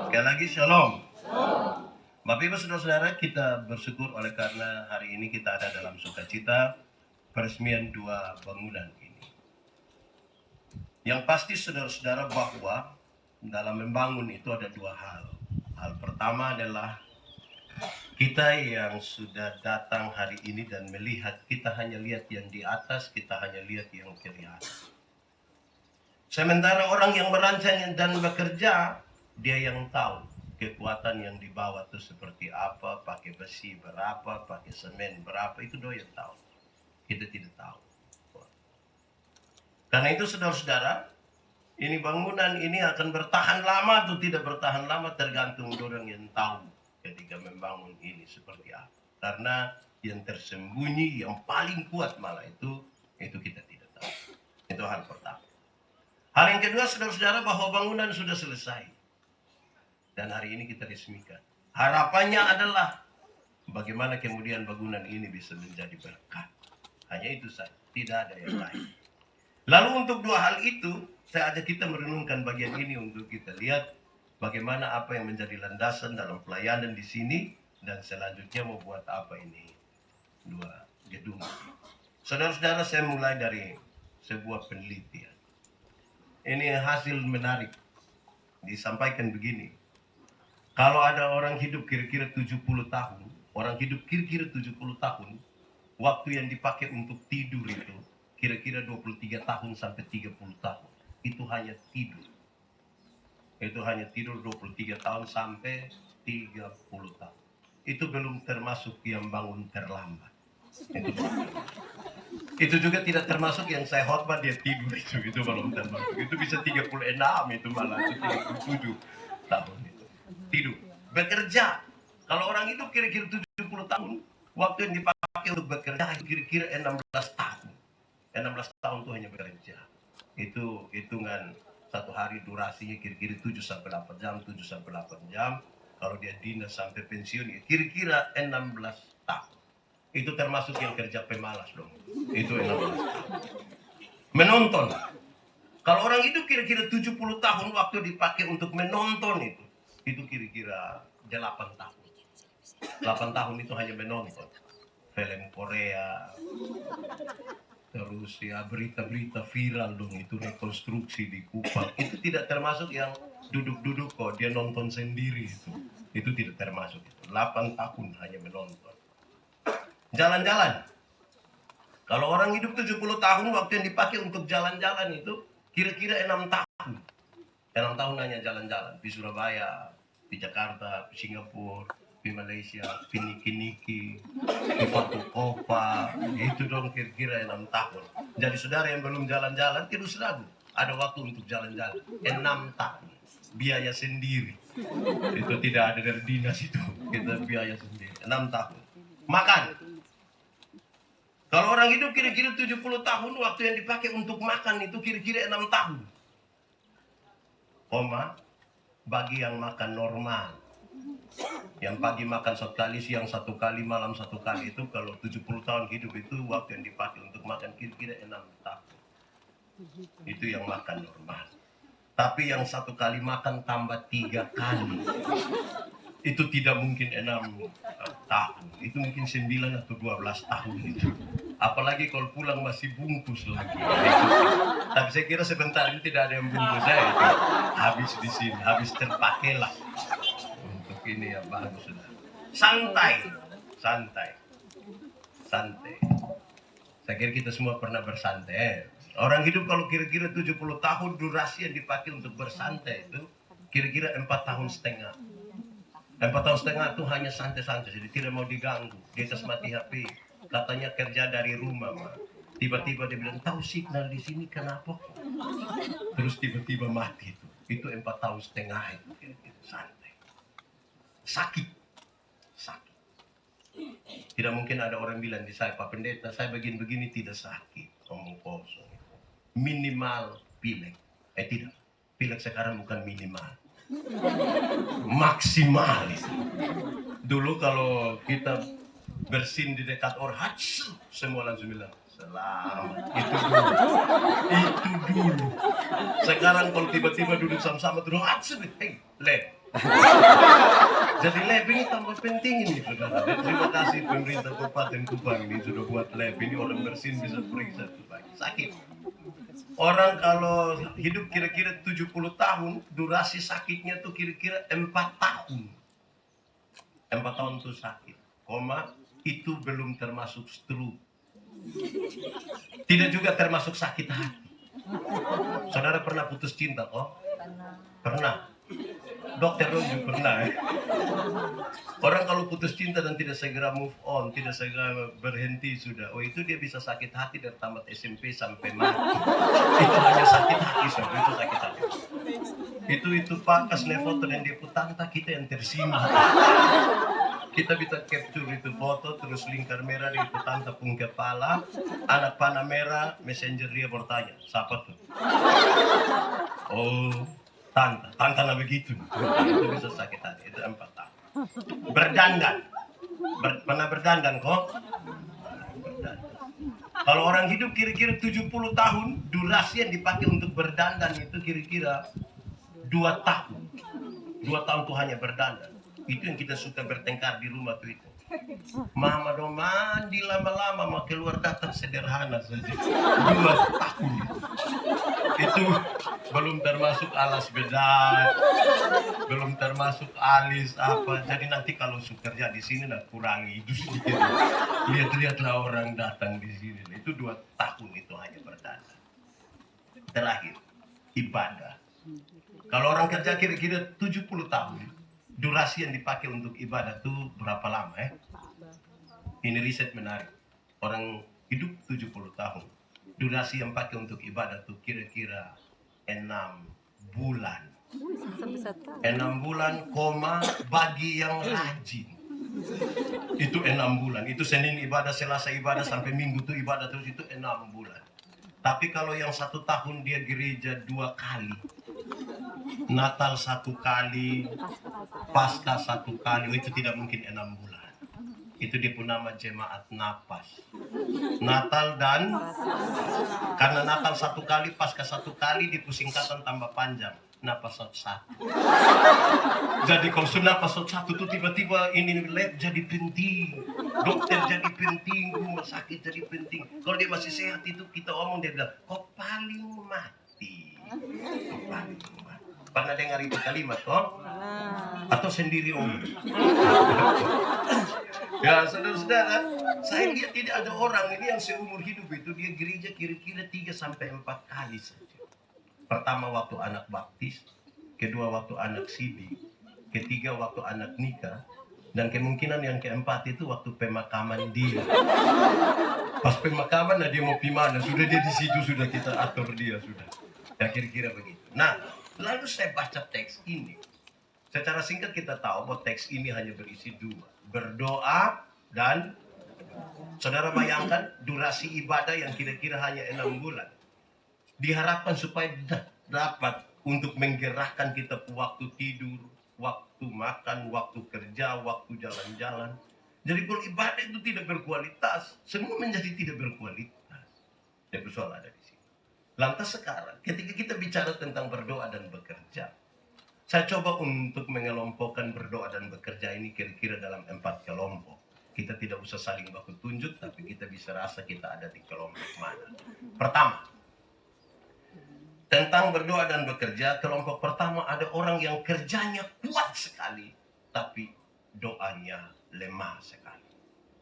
Sekali lagi shalom. Bapak Ibu Saudara-saudara, kita bersyukur oleh karena hari ini kita ada dalam sukacita peresmian dua bangunan ini. Yang pasti saudara-saudara bahwa dalam membangun itu ada dua hal. Hal pertama adalah kita yang sudah datang hari ini dan melihat, kita hanya lihat yang di atas, kita hanya lihat yang kelihatan. Sementara orang yang merancang dan bekerja, dia yang tahu kekuatan yang dibawa itu seperti apa, pakai besi berapa, pakai semen berapa, itu dia yang tahu. Kita tidak tahu. Karena itu saudara-saudara, ini bangunan ini akan bertahan lama atau tidak bertahan lama tergantung orang yang tahu ketika membangun ini seperti apa. Karena yang tersembunyi, yang paling kuat malah itu kita tidak tahu. Itu hal pertama. Hal yang kedua saudara-saudara, bahwa bangunan sudah selesai. Dan hari ini kita resmikan. Harapannya adalah bagaimana kemudian bangunan ini bisa menjadi berkat. Hanya itu saja, tidak ada yang lain. Lalu untuk dua hal itu, saya ajak kita merenungkan bagian ini untuk kita lihat bagaimana apa yang menjadi landasan dalam pelayanan di sini, dan selanjutnya mau buat apa ini dua gedung. Saudara-saudara, saya mulai dari sebuah penelitian. Ini hasil menarik. Disampaikan begini. Kalau ada orang hidup kira-kira 70 tahun, waktu yang dipakai untuk tidur itu kira-kira 23 tahun sampai 30 tahun. Itu hanya tidur. Itu hanya tidur 23 tahun sampai 30 tahun. Itu belum termasuk yang bangun terlambat. Itu juga tidak termasuk yang saya khotbah dia tidur itu belum termasuk. Itu bisa 36 itu malah, itu 37 tahun itu. Tidur, bekerja. Kalau orang itu kira-kira 70 tahun, waktu yang dipakai untuk bekerja kira-kira 16 tahun. 16 tahun itu hanya bekerja. Itu hitungan satu hari durasinya kira-kira 7 sampai 8 jam, 7 sampai 8 jam. Kalau dia dinas sampai pensiun ya kira-kira 16 tahun. Itu termasuk yang kerja pemalas dong. Itu 16 tahun. Menonton. Kalau orang itu kira-kira 70 tahun waktu dipakai untuk menonton itu kira-kira 8 tahun. 8 tahun itu hanya menonton film Korea, terus ya berita-berita viral dong, itu rekonstruksi di Kupang. Itu tidak termasuk yang duduk-duduk kok, dia nonton sendiri itu tidak termasuk. 8 tahun hanya menonton. Jalan-jalan. Kalau orang hidup 70 tahun, waktu yang dipakai untuk jalan-jalan itu kira-kira 6 tahun. 6 tahun hanya jalan-jalan di Surabaya, di Jakarta, di Singapura, di Malaysia, di Niki-Niki, di Papua, itu dong kira-kira 6 tahun. Jadi saudara yang belum jalan-jalan, tidak usah ragu. Ada waktu untuk jalan-jalan. 6 tahun. Biaya sendiri. Itu tidak ada dari dinas itu. Kita biaya sendiri. 6 tahun. Makan. Kalau orang hidup kira-kira 70 tahun, waktu yang dipakai untuk makan itu kira-kira 6 tahun. Bagi yang makan normal, yang pagi makan 1 kali, siang 1 kali, malam 1 kali, itu kalau 70 tahun hidup itu waktu yang dipakai untuk makan kira-kira 6 tahun. Itu yang makan normal. Tapi yang 1 kali makan tambah 3 kali, itu tidak mungkin 6 tahun. Itu mungkin 9 atau 12 tahun itu. Apalagi kalau pulang masih bungkus lagi. Tapi saya kira sebentar ini tidak ada yang bungkus saya itu. Habis di sini, habis terpakai lah. Untuk ini ya bagus sudah. Santai. Saya kira kita semua pernah bersantai. Orang hidup kalau kira-kira 70 tahun durasi yang dipakai untuk bersantai itu kira-kira 4 tahun setengah. 4 tahun setengah itu hanya santai-santai, jadi tidak mau diganggu. Dia mati HP. Katanya kerja dari rumah, tiba-tiba dia bilang, tahu signal di sini kenapa? Terus tiba-tiba mati itu. Itu 4 tahun setengah itu, kira-kira santai. Sakit. Tidak mungkin ada orang bilang di saya, Pak Pendeta, saya begini tidak sakit. Ngomong kosong. Minimal pilek. Tidak. Pilek sekarang bukan minimal. Maksimal itu. Dulu kalau kita bersin di dekat orang, semua langsung bilang selamat. Itu dulu. Sekarang kalau tiba-tiba duduk sama-sama terus, Jadi lab ini tambah penting ini, saudara. Dan terima kasih pemerintah Kabupaten Kupang ini sudah buat lab ini, orang bersin bisa periksa itu lagi. Sakit. Orang kalau hidup kira-kira 70 tahun, durasi sakitnya tuh kira-kira 4 tahun. 4 tahun tuh sakit. Itu belum termasuk stroke. Tidak juga termasuk sakit hati. Saudara pernah putus cinta kok? Pernah. Dokter Roju pernah. Orang kalau putus cinta dan tidak segera move on, tidak segera berhenti sudah. Oh itu dia bisa sakit hati dari tamat SMP sampai mati. Itu hanya sakit hati saudara, itu sakit hati. Itu pakas foto dan dia putanta kita yang tersinggung. Kita bisa capture itu foto terus lingkar merah di putanta pung kepala, anak panah merah, messenger dia bertanya, siapa tuh? Oh, tanta lah begitu. Itu bisa sakit hati, itu 4 tahun. Berdandan. Pernah berdandan kok? Berdandan. Kalau orang hidup kira-kira 70 tahun, durasi yang dipakai untuk berdandan itu kira-kira 2 tahun. 2 tahun tuh hanya berdandan. Itu yang kita suka bertengkar di rumah tuh itu. Mama dong mandi lama-lama, mau keluar datang sederhana saja. 2 tahun. Itu belum termasuk alas bedak, belum termasuk alis apa. Jadi nanti kalau suka kerja di sini nak kurangi itu sedikit. Lihat-lihatlah orang datang di sini. Itu 2 tahun itu hanya berdandan. Terakhir, ibadah. Kalau orang kerja kira-kira 70 tahun, durasi yang dipakai untuk ibadah itu berapa lama ya? Ini riset menarik. Orang hidup 70 tahun, durasi yang pakai untuk ibadah itu kira-kira 6 bulan. 6 bulan, bagi yang rajin. Itu 6 bulan. Itu Senin ibadah, Selasa ibadah, sampai Minggu itu ibadah terus, itu 6 bulan. Tapi kalau yang 1 tahun dia gereja 2 kali, Natal 1 kali, Paskah 1 kali, itu tidak mungkin 6 bulan. Itu dia pun nama jemaat napas. Natal dan, karena Natal 1 kali, Paskah 1 kali, dipusingkatan tambah panjang. Napas 1. Jadi kalau sudah napas 1 tuh tiba-tiba ini lab jadi penting, dokter jadi penting, rumah sakit jadi penting. Kalau dia masih sehat itu kita omong, dia bilang kok paling mati. Kok paling mati. Pernah dengar itu kalimat kok? Atau sendiri om? Ya saudara-saudara, saya lihat tidak ada orang ini yang seumur hidup itu dia gereja kira-kira 3-4 kali saja. Pertama waktu anak baptis, kedua waktu anak sidi, ketiga waktu anak nikah, dan kemungkinan yang keempat itu waktu pemakaman dia. Pas pemakaman dia mau pimana, sudah dia di situ, sudah kita atur dia sudah. Ya kira-kira begitu. Nah, lalu saya baca teks ini. Secara singkat kita tahu bahwa teks ini hanya berisi 2. Berdoa dan, saudara bayangkan durasi ibadah yang kira-kira hanya 6 bulan. Diharapkan supaya dapat untuk menggerakkan kita waktu tidur, waktu makan, waktu kerja, waktu jalan-jalan. Jadi kalau ibadah itu tidak berkualitas, semua menjadi tidak berkualitas. Dan persoalan ada di sini. Lantas sekarang, ketika kita bicara tentang berdoa dan bekerja, saya coba untuk mengelompokkan berdoa dan bekerja ini kira-kira dalam 4 kelompok. Kita tidak usah saling baku tunjuk, tapi kita bisa rasa kita ada di kelompok mana. Pertama, tentang berdoa dan bekerja, kelompok pertama ada orang yang kerjanya kuat sekali, tapi doanya lemah sekali.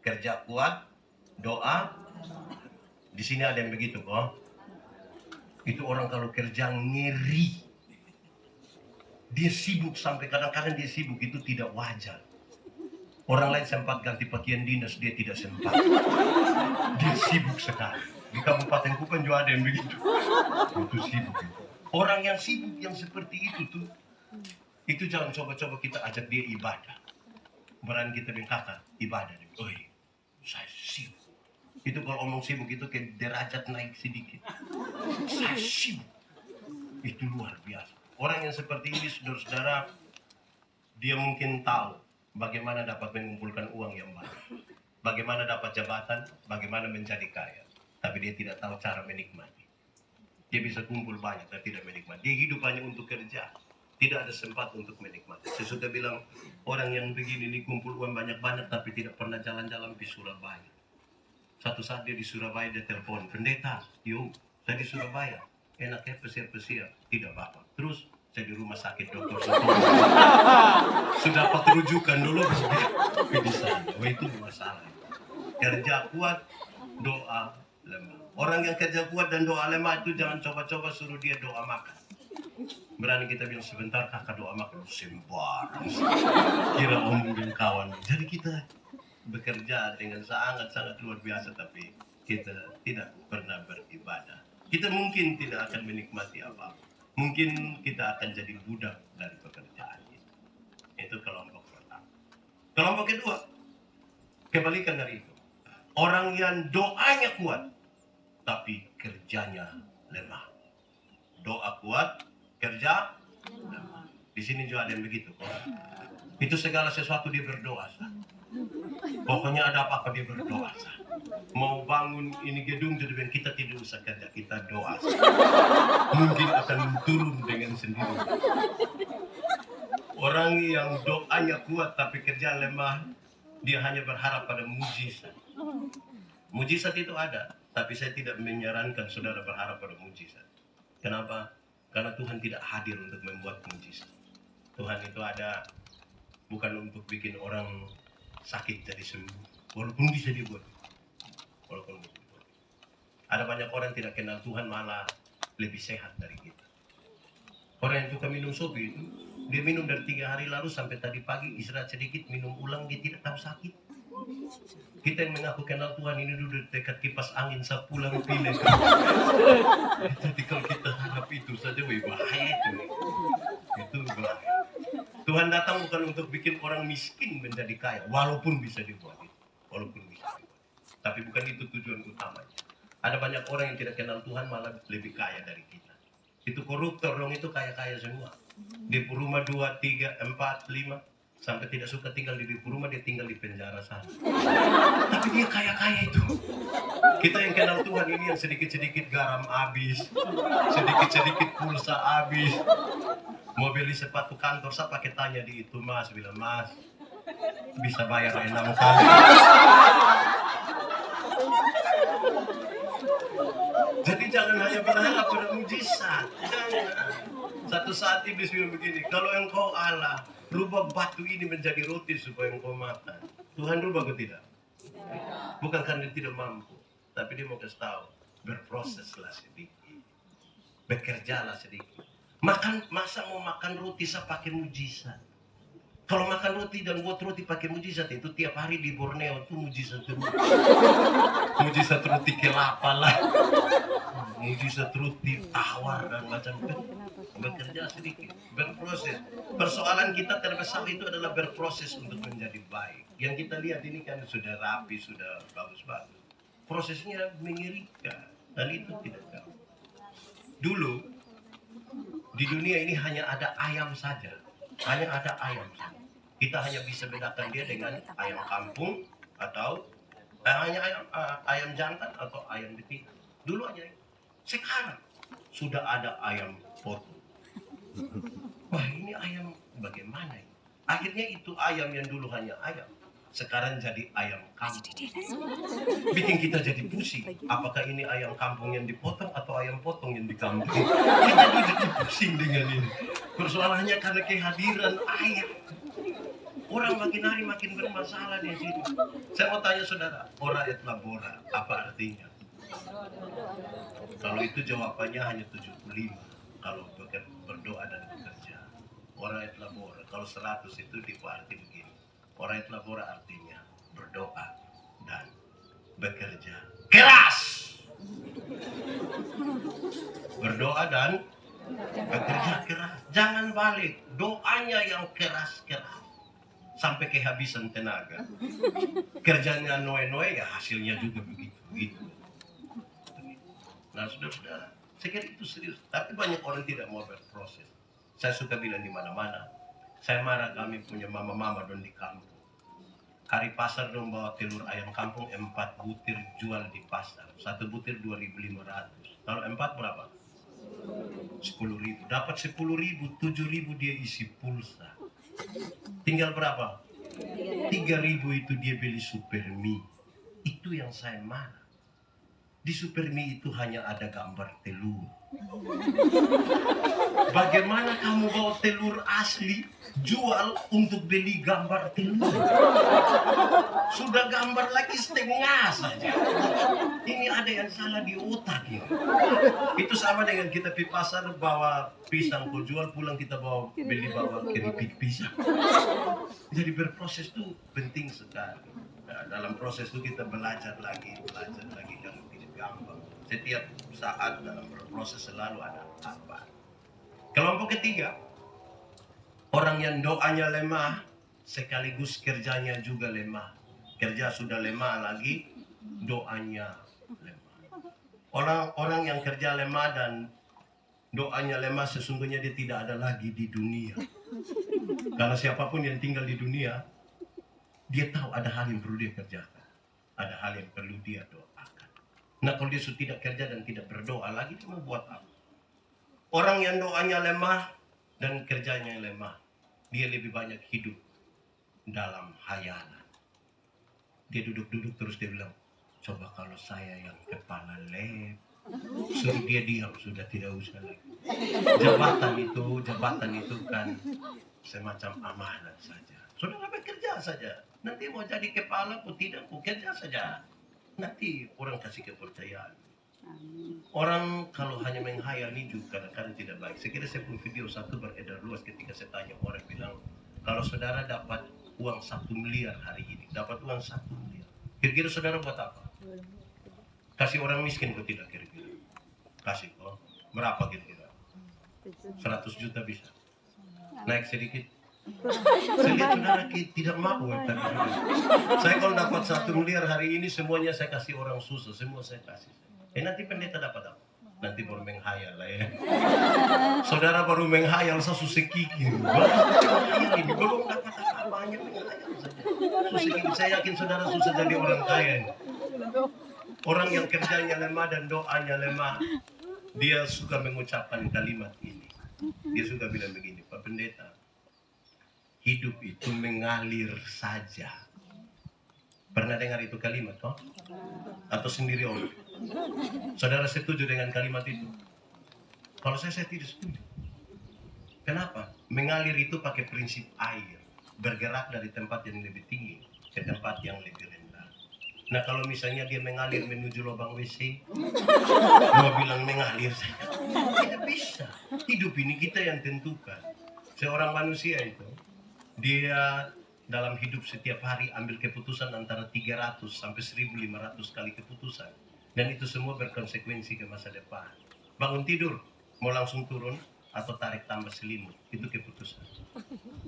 Kerja kuat, doa, di sini ada yang begitu kok. Itu orang kalau kerja ngeri. Dia sibuk sampai kadang-kadang dia sibuk itu tidak wajar. Orang lain sempat ganti pakaian dinas, dia tidak sempat. Dia sibuk sekali. Di Kabupaten Kupang juga ada yang begitu. Itu sibuk. Orang yang sibuk yang seperti itu tuh, itu jangan coba-coba kita ajak dia ibadah. Berani kita berkata ibadah. Oh saya sibuk. Itu kalau omong sibuk itu ke derajat naik sedikit. Saya sibuk. Itu luar biasa. Orang yang seperti ini, saudara-saudara, dia mungkin tahu bagaimana dapat mengumpulkan uang yang banyak, bagaimana dapat jabatan, bagaimana menjadi kaya. Tapi dia tidak tahu cara menikmati. Dia bisa kumpul banyak tapi tidak menikmati. Dia hidup hanya untuk kerja. Tidak ada sempat untuk menikmati. Saya sudah bilang, orang yang begini ini kumpul uang banyak-banyak tapi tidak pernah jalan-jalan di Surabaya. Satu saat dia di Surabaya, dia telepon, pendeta, yuk, saya di Surabaya. Enaknya pesiar-pesiar. Tidak apa-apa. Terus, saya di rumah sakit dokter Sutomo. Sudah dapat rujukan dulu, tapi di sana. Wah, itu masalah. Kerja kuat, doa lemah. Orang yang kerja kuat dan doa lemah itu jangan coba-coba suruh dia doa makan. Berani kita bilang sebentar kakak doa makan, sembarang. Kira omongin kawan. Jadi kita bekerja dengan sangat-sangat luar biasa, tapi kita tidak pernah beribadah. Kita mungkin tidak akan menikmati apa-apa. Mungkin kita akan jadi budak dari pekerjaan itu. Itu kelompok pertama. Kelompok kedua, kebalikan dari itu. Orang yang doanya kuat, tapi kerjanya lemah. Doa kuat, kerja lemah. Di sini juga ada yang begitu. Itu segala sesuatu dia berdoa. Pokoknya ada apa-apa dia berdoa. Mau bangun ini gedung, jadi kita tidak usah kerja, kita doa. Mungkin akan turun dengan sendiri. Orang yang doanya kuat tapi kerja lemah, dia hanya berharap pada mujizat. Mujizat itu ada, tapi saya tidak menyarankan saudara berharap pada mujizat. Kenapa? Karena Tuhan tidak hadir untuk membuat mujizat. Tuhan itu ada bukan untuk bikin orang sakit jadi sembuh, walaupun bisa dibuat. Walaupun bisa dibuat. Ada banyak orang tidak kenal Tuhan malah lebih sehat dari kita. Orang yang suka minum sobi itu, dia minum dari 3 hari lalu sampai tadi pagi, istirahat sedikit, minum ulang, dia tidak tahu sakit. Kita yang mengaku kenal Tuhan ini duduk dekat kipas angin, sepulang pilih. Jadi kalau kita harap itu saja, bahaya itu. Itu bahaya. Tuhan datang bukan untuk bikin orang miskin menjadi kaya, walaupun bisa dibuat itu. Walaupun bisa dibuat. Tapi bukan itu tujuan utamanya. Ada banyak orang yang tidak kenal Tuhan malah lebih kaya dari kita. Itu koruptor dong, itu kaya-kaya semua. Di rumah 2, 3, 4, 5. Sampai tidak suka tinggal di rumah, dia tinggal di penjara sana. Tapi dia kaya-kaya itu. Kita yang kenal Tuhan ini yang sedikit-sedikit garam habis, sedikit-sedikit pulsa habis. Mau beli sepatu kantor, saya pakai tanya di itu, Mas. Bilang, Mas, bisa bayar 6 kali. Jadi jangan hanya berharap pada mujizat. Jangan. Satu saat iblis bilang begini, kalau engkau Allah, rubah batu ini menjadi roti supaya engkau makan. Tuhan rubah atau tidak? Bukan karena dia tidak mampu, tapi dia mau kasih tahu, berproseslah sedikit, bekerjalah sedikit. Masa mau makan roti saya pakai mujizat? Kalau makan roti dan buat roti pakai mujizat itu tiap hari di Borneo itu mujizat terus. Mujizat roti kelapa lah, mujizat roti tawar dan macam-macam. Bekerja sedikit, berproses. Persoalan kita terbesar itu adalah berproses untuk menjadi baik. Yang kita lihat ini kan sudah rapi, sudah bagus-bagus. Prosesnya mengerikan dan itu tidak tahu. Dulu di dunia ini hanya ada ayam saja, hanya ada ayam saja. Kita hanya bisa bedakan dia dengan ayam kampung atau hanya ayam jantan atau ayam betina. Dulu aja. Sekarang sudah ada ayam potong. Wah, ini ayam bagaimana ini? Akhirnya itu ayam yang dulu hanya ayam, sekarang jadi ayam kampung. Bikin kita jadi pusing. Apakah ini ayam kampung yang dipotong atau ayam potong yang di kampung? Kita jadi pusing dengan ini. Persoalannya karena kehadiran ayam. Orang makin hari makin bermasalah di sini. Saya mau tanya saudara, ora et labora, apa artinya? Kalau itu jawabannya hanya 75. Kalau berdoa dan bekerja. Ora et labora. Kalau 100 itu arti begini. Ora et labora artinya berdoa dan bekerja keras. Berdoa dan bekerja keras. Jangan balik. Doanya yang keras-keras. Sampai kehabisan tenaga. Kerjanya noe-noe, ya hasilnya juga begitu. Nah, saudara-saudara, saya kira itu serius. Tapi banyak orang tidak mau berproses. Saya suka bilang di mana-mana. Saya marah kami punya mama-mama don di kampung. Hari pasar dong bawa telur ayam kampung 4 butir jual di pasar. 1 butir 2.500. Kalau 4 berapa? 10.000. Dapat 10.000, 7.000 dia isi pulsa. Tinggal berapa? 3.000 itu dia beli Supermi. Itu yang saya marah. Di Supermi itu hanya ada gambar telur. Bagaimana kamu bawa telur asli, jual untuk beli gambar telur? Sudah gambar lagi setengah saja. Ini ada yang salah di otak ini. Itu sama dengan kita pergi pasar bawa pisang, kau jual pulang kita bawa keripik pisang. Jadi berproses itu penting sekali. Nah, dalam proses itu kita belajar lagi kalau tidak gampang. Setiap saat dalam berproses selalu ada apa. Kelompok ketiga, orang yang doanya lemah sekaligus kerjanya juga lemah. Kerja sudah lemah lagi, doanya lemah. Orang yang kerja lemah dan doanya lemah sesungguhnya dia tidak ada lagi di dunia. Karena siapapun yang tinggal di dunia, dia tahu ada hal yang perlu dia kerjakan. Ada hal yang perlu dia doakan. Nah kalau dia sudah tidak kerja dan tidak berdoa lagi, dia mau buat apa? Orang yang doanya lemah dan kerjanya lemah, dia lebih banyak hidup dalam hayalan. Dia duduk-duduk terus dia bilang, coba kalau saya yang kepala lab, suruh dia diam, sudah tidak usah lagi. Jabatan itu kan semacam amanah saja. Saudara bekerja saja. Nanti mau jadi kepala pun tidak, kerja saja. Nanti orang kasih kepercayaan. Orang kalau hanya menghayal ini juga kadang-kadang tidak baik. Saya kira saya pun video satu beredar luas ketika saya tanya orang bilang, kalau saudara dapat uang 1 miliar hari ini, dapat uang 1 miliar, kira-kira saudara buat apa? Kasih orang miskin kok tidak kira-kira? Kasih kok. Berapa kira-kira? 100 juta bisa. Naik sedikit. Saya lihat saudara tidak mau. Saya kalau dapat 1 miliar hari ini semuanya saya kasih orang susah, semua saya kasih. Nanti pendeta dapat apa? Nanti baru menghayal lah ya. Saudara baru menghayal saya susah kiki. Ini belum dapat apa-apa, hanya menghayal saja. Susah kiki. Saya yakin saudara susah jadi orang kaya. Orang yang kerjanya lemah dan doanya lemah, dia suka mengucapkan kalimat ini. Dia suka bilang begini, Pak Pendeta, hidup itu mengalir saja. Pernah dengar itu kalimat, toh? Atau sendiri orang? Saudara setuju dengan kalimat itu? Kalau saya tidak setuju. Kenapa? Mengalir itu pakai prinsip air, bergerak dari tempat yang lebih tinggi ke tempat yang lebih rendah. Nah kalau misalnya dia mengalir menuju lubang WC, mau bilang mengalir saja, tidak bisa. Hidup ini kita yang tentukan. Seorang manusia itu, dia dalam hidup setiap hari ambil keputusan antara 300 sampai 1.500 kali keputusan. Dan itu semua berkonsekuensi ke masa depan. Bangun tidur, mau langsung turun atau tarik tambah selimut, itu keputusan.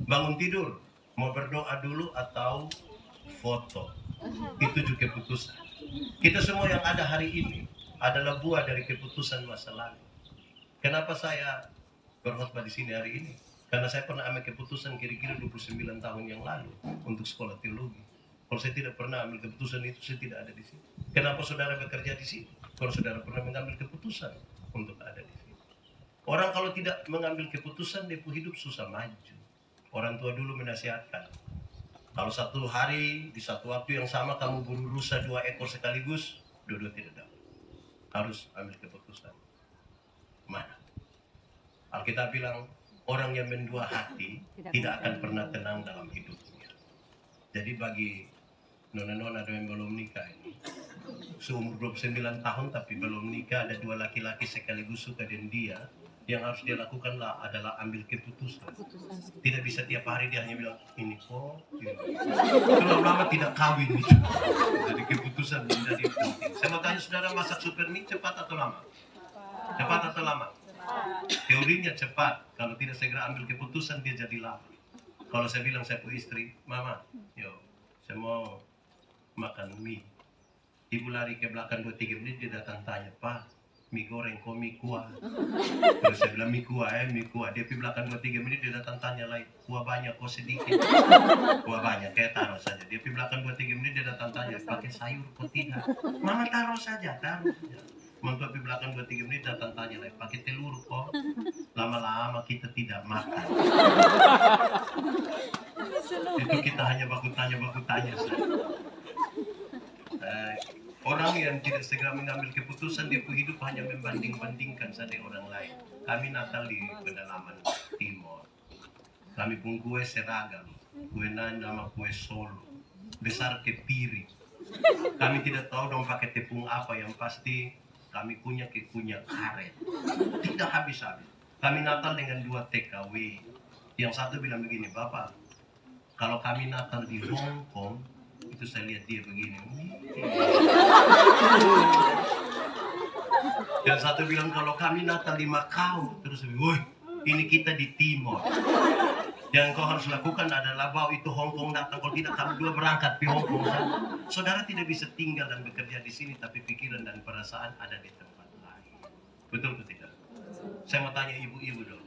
Bangun tidur, mau berdoa dulu atau foto, itu juga keputusan. Kita semua yang ada hari ini adalah buah dari keputusan masa lalu. Kenapa saya berkhotbah di sini hari ini? Karena saya pernah ambil keputusan kira-kira 29 tahun yang lalu untuk sekolah teologi. Kalau saya tidak pernah ambil keputusan itu, saya tidak ada di sini. Kenapa saudara bekerja di sini? Kalau saudara pernah mengambil keputusan untuk ada di sini. Orang kalau tidak mengambil keputusan, dia pun hidup susah maju. Orang tua dulu menasihatkan, kalau satu hari, di satu waktu yang sama, kamu buru rusa 2 ekor sekaligus, dua-dua tidak dapat. Harus ambil keputusan. Mana? Alkitab bilang, orang yang mendua hati tidak akan pernah tenang dalam hidupnya. Jadi bagi nona-nona yang belum nikah ini, seumur 29 tahun tapi belum nikah, ada 2 laki-laki sekaligus suka dengan dia, yang harus dia lakukan adalah ambil keputusan. Tidak bisa tiap hari dia hanya bilang, ini kok, itu lama-lama tidak kawin itu. Jadi keputusan menjadi penting. Saya mau tanya saudara, masak Supermi cepat atau lama? Cepat atau lama? Teorinya cepat. Kalau tidak segera ambil keputusan, dia jadi lama. Kalau saya bilang saya punya istri, Mama, yo, saya mau makan mie. Ibu lari ke belakang 2-3 menit, dia datang tanya, Pak, mie goreng kok mie kuah? Terus saya bilang mie kuah. Dia pergi belakang 2-3 menit, dia datang tanya lagi, kuah banyak kok sedikit? Kuah banyak, kayak taruh saja. Dia pergi belakang 2-3 menit, dia datang tanya, pakai sayur kok tidak? Mama taruh saja. Mentok di belakang 2-3 menit datang tanya lagi, pakai telur kok? Lama-lama kita tidak makan. Itu kita hanya baku tanya saja. Orang yang tidak segera mengambil keputusan dia hidup hanya membanding-bandingkan saja orang lain. Kami Natal di pedalaman timur. Kami pun kue seragam, kue nama kue Solo, besar ke piring. Kami tidak tahu dong pakai tepung apa, yang pasti kami punya karet. Tidak habis-habis. Kami Natal dengan 2 TKW. Yang satu bilang begini, Bapak, kalau kami Natal di Hong Kong, itu saya lihat dia begini. Yang satu bilang kalau kami Natal di Macau, terus woi, ini kita di Timur. Yang kau harus lakukan adalah bawa itu Hong Kong datang, kalau tidak kami dua berangkat di Hong Kong. Saudara tidak bisa tinggal dan bekerja di sini, tapi pikiran dan perasaan ada di tempat lain. Betul atau tidak? Saya mau tanya ibu-ibu dong.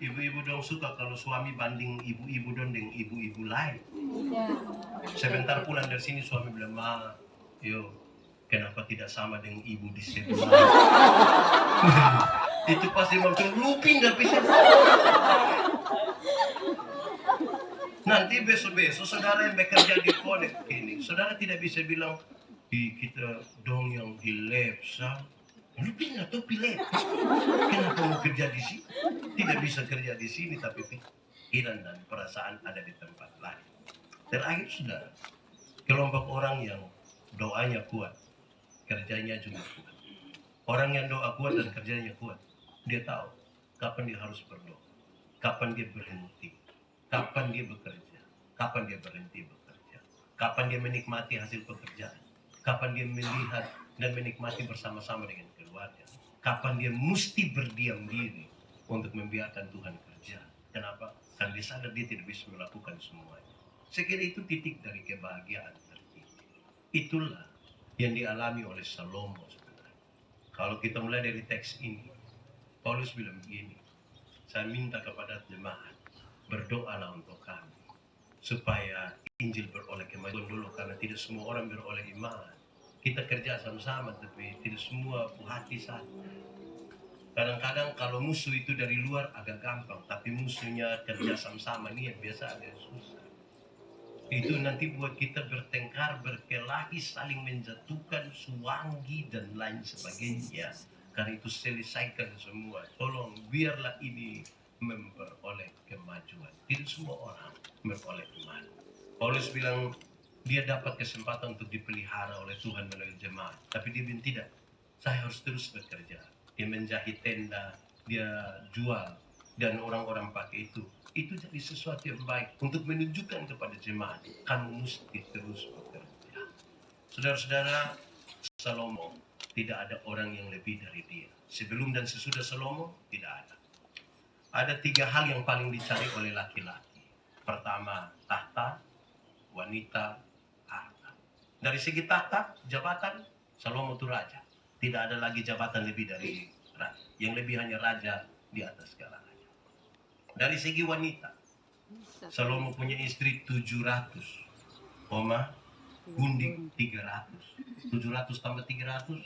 Ibu-ibu dong suka kalau suami banding ibu-ibu dong dengan ibu-ibu lain. Sebentar pulang dari sini suami bilang, Ma, yo, kenapa tidak sama dengan ibu di sebelah? Itu pasti maksud lu pindah bisa. Nanti besok-besok saudara yang bekerja di Connect ini, saudara tidak bisa bilang, kita dong yang di Lepsa. Lu pindah tuh pilih. Kenapa mau kerja di sini? Tidak bisa kerja di sini, tapi pikiran dan perasaan ada di tempat lain. Terakhir saudara, kelompok orang yang doanya kuat, kerjanya juga kuat. Orang yang doa kuat dan kerjanya kuat, dia tahu kapan dia harus berdoa, kapan dia berhenti, kapan dia bekerja, kapan dia berhenti bekerja, kapan dia menikmati hasil pekerjaan, kapan dia melihat dan menikmati bersama-sama dengan keluarga, kapan dia mesti berdiam diri untuk membiarkan Tuhan kerja. Kenapa? Karena dia sadar dia tidak bisa melakukan semuanya. Saya kira itu titik dari kebahagiaan tertinggi. Itulah yang dialami oleh Salomo sebenarnya. Kalau kita mulai dari teks ini, Paulus bilang begini, saya minta kepada jemaat, berdoalah untuk kami, supaya Injil beroleh kemajuan dulu, karena tidak semua orang beroleh iman. Kita kerja sama-sama, tapi tidak semua hati satu. Kadang-kadang kalau musuh itu dari luar agak gampang, tapi musuhnya kerja sama-sama ini yang biasa agak susah. Itu nanti buat kita bertengkar, berkelahi, saling menjatuhkan, suwangi, dan lain sebagainya. Karena itu selesaikan semua. Tolong biarlah ini memperoleh kemajuan. Tidak semua orang memperoleh iman. Paulus bilang dia dapat kesempatan untuk dipelihara oleh Tuhan melalui jemaat. Tapi dia bilang tidak, saya harus terus bekerja. Dia menjahit tenda, dia jual, dan orang-orang pakai itu. Itu jadi sesuatu yang baik untuk menunjukkan kepada jemaat, kamu mesti terus bekerja. Saudara-saudara, Salomo tidak ada orang yang lebih dari dia. Sebelum dan sesudah Salomo tidak ada. Ada 3 hal yang paling dicari oleh laki-laki. Pertama, tahta, wanita, harta. Dari segi tahta, jabatan, Salomo itu raja. Tidak ada lagi jabatan lebih dari raja. Yang lebih hanya raja di atas segala raja. Dari segi wanita, Salomo punya istri 700, gundik 300. 700 tambah 300,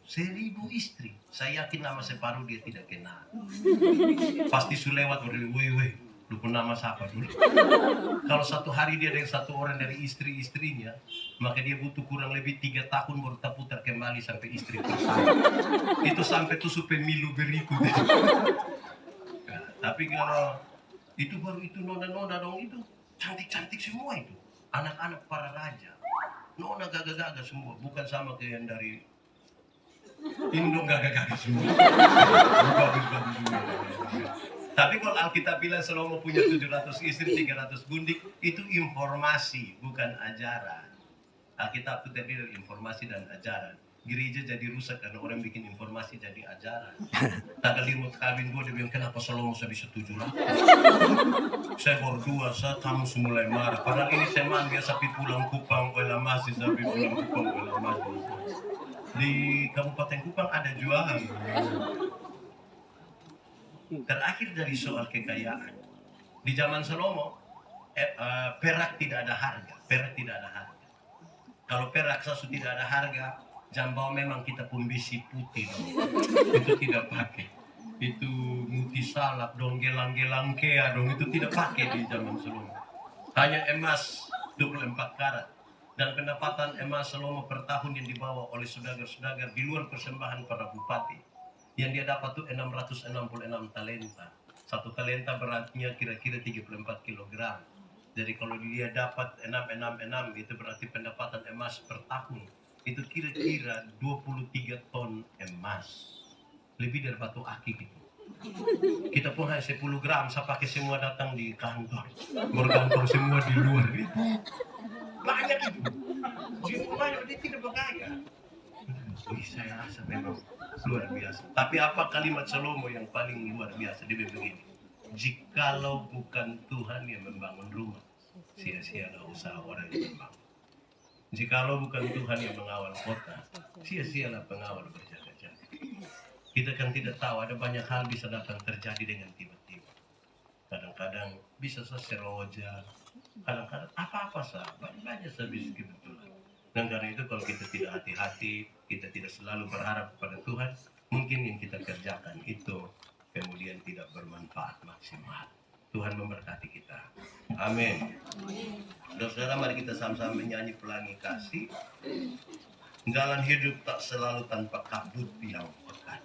1000 istri. Saya yakin nama separuh dia tidak kenal. Pasti sulewat berdiri, weh, lupa nama siapa dulu. Kalau satu hari dia dengan satu orang dari istri-istrinya, maka dia butuh kurang lebih 3 tahun baru putar kembali sampai istri pertama. Itu sampai tuh pemilu berikutnya. Nah, tapi kalau itu baru itu nona-nona dong, itu cantik-cantik semua itu. Anak-anak para raja. Nona gagah-gagah semua, bukan sama kayak yang dari Indo, gagah-gagah semua. Bagus-bagus semua. Tapi kalau Alkitab bilang Salomo punya 700 istri, 300 gundik, itu informasi, bukan ajaran. Alkitab itu tadi informasi dan ajaran. Gereja jadi rusak karena orang bikin informasi jadi ajaran. Tanggal 5 kawin gue, dia bilang, kenapa Salomo saya bisa 700? Saya baru 2, kamu semulai marah. Padahal ini teman biasa pulang Kupang, Kuala Masih, sapi pulang Kupang, Kuala Masih. Di Kabupaten Kupang ada jualan. Terakhir dari soal kekayaan. Di zaman Salomo, perak tidak ada harga. Perak tidak ada harga. Kalau perak sesuatu tidak ada harga, Jambau memang kita pun bisi putih dong. Itu tidak pakai. Itu muti salap dong, gelang-gelang kea dong, itu tidak pakai di zaman sebelumnya. Hanya emas 24 karat. Dan pendapatan emas selama per tahun yang dibawa oleh saudagar-saudagar di luar persembahan para bupati. Yang dia dapat tuh 666 talenta. Satu talenta beratnya kira-kira 34 kilogram. Jadi kalau dia dapat 666 itu berarti pendapatan emas per tahun itu kira-kira 23 ton emas. Lebih dari batu akik itu. Kita pun hanya 10 gram, saya pakai semua datang di kantor. Bergantung semua di luar itu. Banyak itu. Semua banyak, dia tidak bergaya. Wih, saya rasa memang luar biasa. Tapi apa kalimat Salomo yang paling luar biasa? Dia begini. Jikalau bukan Tuhan yang membangun rumah, sia-sialah usaha orang yang membangun. Jikalau bukan Tuhan yang mengawal kota, sia-sialah pengawal berjaga-jaga. Kita kan tidak tahu, ada banyak hal bisa datang terjadi dengan tiba-tiba. Kadang-kadang bisa seroja, kadang-kadang apa-apa sahabat, banyak sebisa kebetulan. Dan karena itu kalau kita tidak hati-hati, kita tidak selalu berharap kepada Tuhan, mungkin yang kita kerjakan itu kemudian tidak bermanfaat maksimal. Tuhan memberkati kita. Amin. Saudara, mari kita sama-sama menyanyi pelangi kasih. Jalan hidup tak selalu tanpa kabut yang pekat.